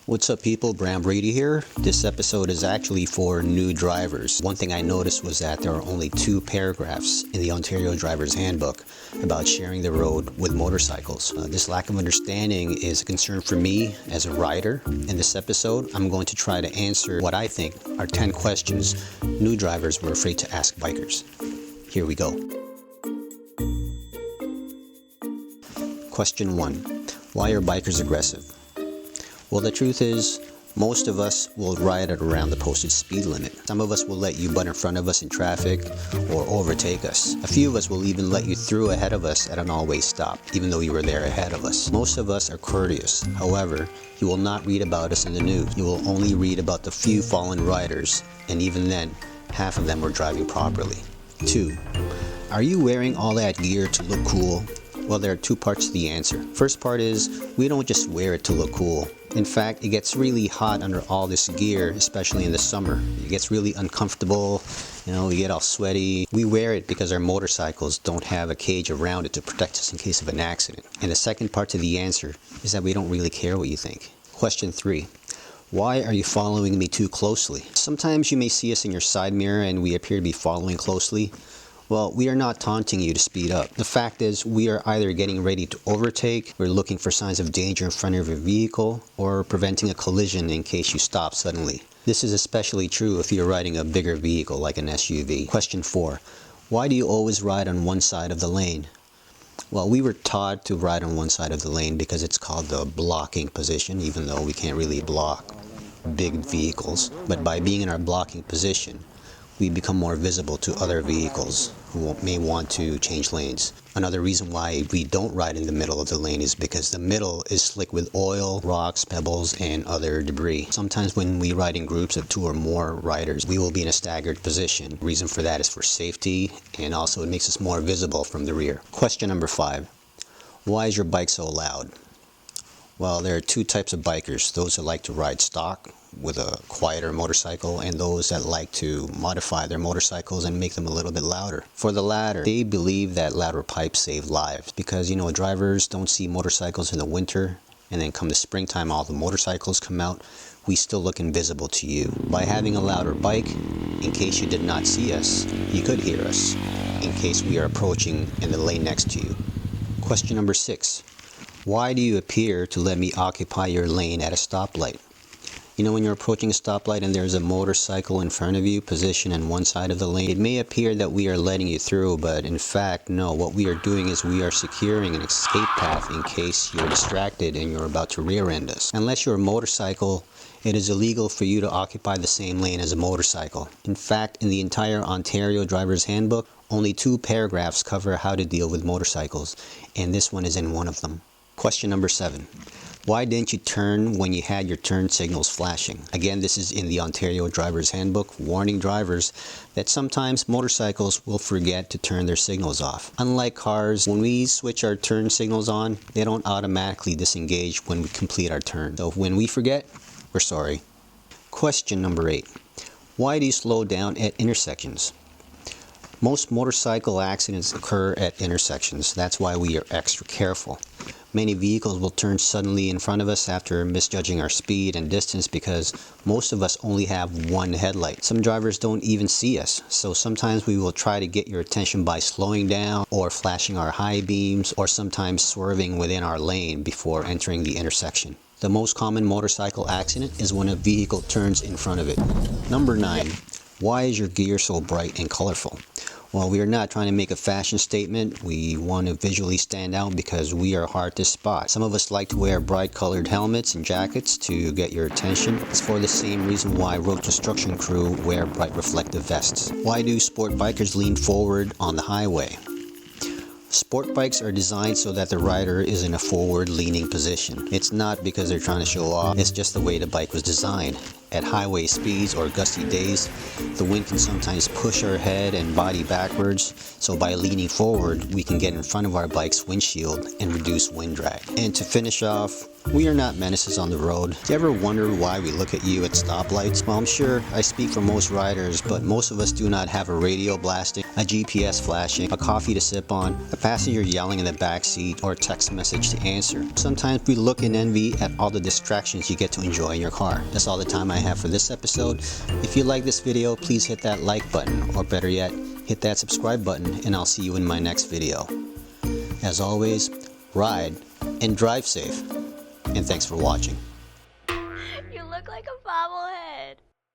What's up people, Bram Brady here. This episode is actually for new drivers. One thing I noticed was that there are only 2 paragraphs in the Ontario Driver's Handbook about sharing the road with motorcycles. This lack of understanding is a concern for me as a rider. In this episode, I'm going to try to answer what I think are 10 questions new drivers were afraid to ask bikers. Here we go. Question 1. Why are bikers aggressive? Well, the truth is, most of us will ride at around the posted speed limit. Some of us will let you butt in front of us in traffic or overtake us. A few of us will even let you through ahead of us at an all-way stop, even though you were there ahead of us. Most of us are courteous. However, you will not read about us in the news. You will only read about the few fallen riders, and even then, half of them were driving properly. 2. Are you wearing all that gear to look cool? Well, there are 2 parts to the answer. First part is, we don't just wear it to look cool. In fact, it gets really hot under all this gear, especially in the summer. It gets really uncomfortable, we get all sweaty. We wear it because our motorcycles don't have a cage around it to protect us in case of an accident. And the second part to the answer is that we don't really care what you think. Question 3. Why are you following me too closely? Sometimes you may see us in your side mirror and we appear to be following closely. Well, we are not taunting you to speed up. The fact is, we are either getting ready to overtake, we're looking for signs of danger in front of your vehicle, or preventing a collision in case you stop suddenly. This is especially true if you're riding a bigger vehicle like an SUV. Question 4. Why do you always ride on one side of the lane? Well, we were taught to ride on one side of the lane because it's called the blocking position, even though we can't really block big vehicles. But by being in our blocking position, we become more visible to other vehicles who may want to change lanes. Another reason why we don't ride in the middle of the lane is because the middle is slick with oil, rocks, pebbles, and other debris. Sometimes when we ride in groups of 2 or more riders, we will be in a staggered position. The reason for that is for safety, and also it makes us more visible from the rear. Question number 5. Why is your bike so loud? Well, there are 2 types of bikers. Those that like to ride stock with a quieter motorcycle, and those that like to modify their motorcycles and make them a little bit louder. For the latter, they believe that louder pipes save lives because, drivers don't see motorcycles in the winter, and then come the springtime, all the motorcycles come out. We still look invisible to you. By having a louder bike, in case you did not see us, you could hear us, in case we are approaching in the lane next to you. Question number 6. Why do you appear to let me occupy your lane at a stoplight? When you're approaching a stoplight and there's a motorcycle in front of you, positioned on one side of the lane, it may appear that we are letting you through, but in fact, no. What we are doing is we are securing an escape path in case you're distracted and you're about to rear-end us. Unless you're a motorcycle, it is illegal for you to occupy the same lane as a motorcycle. In fact, in the entire Ontario Driver's Handbook, only 2 paragraphs cover how to deal with motorcycles, and this one is in one of them. Question number 7. Why didn't you turn when you had your turn signals flashing? Again, this is in the Ontario Driver's Handbook, warning drivers that sometimes motorcycles will forget to turn their signals off. Unlike cars, when we switch our turn signals on, they don't automatically disengage when we complete our turn. So when we forget, we're sorry. Question number 8. Why do you slow down at intersections? Most motorcycle accidents occur at intersections. That's why we are extra careful. Many vehicles will turn suddenly in front of us after misjudging our speed and distance because most of us only have one headlight. Some drivers don't even see us, so sometimes we will try to get your attention by slowing down or flashing our high beams or sometimes swerving within our lane before entering the intersection. The most common motorcycle accident is when a vehicle turns in front of it. Number 9. Why is your gear so bright and colorful? Well, we are not trying to make a fashion statement. We want to visually stand out because we are hard to spot. Some of us like to wear bright colored helmets and jackets to get your attention. It's for the same reason why road construction crew wear bright reflective vests. Why do sport bikers lean forward on the highway? Sport bikes are designed so that the rider is in a forward-leaning position. It's not because they're trying to show off, it's just the way the bike was designed. At highway speeds or gusty days, the wind can sometimes push our head and body backwards, so by leaning forward, we can get in front of our bike's windshield and reduce wind drag. And to finish off, We are not menaces on the road. Do you ever wonder why we look at you at stoplights? Well, I'm sure I speak for most riders, but most of us do not have a radio blasting, a GPS flashing, a coffee to sip on, a passenger yelling in the back seat, or a text message to answer. Sometimes we look in envy at all the distractions you get to enjoy in your car. That's all the time I have for this episode. If you like this video, please hit that like button, or better yet, hit that subscribe button, and I'll see you in my next video. As always, ride and drive safe. And thanks for watching. You look like a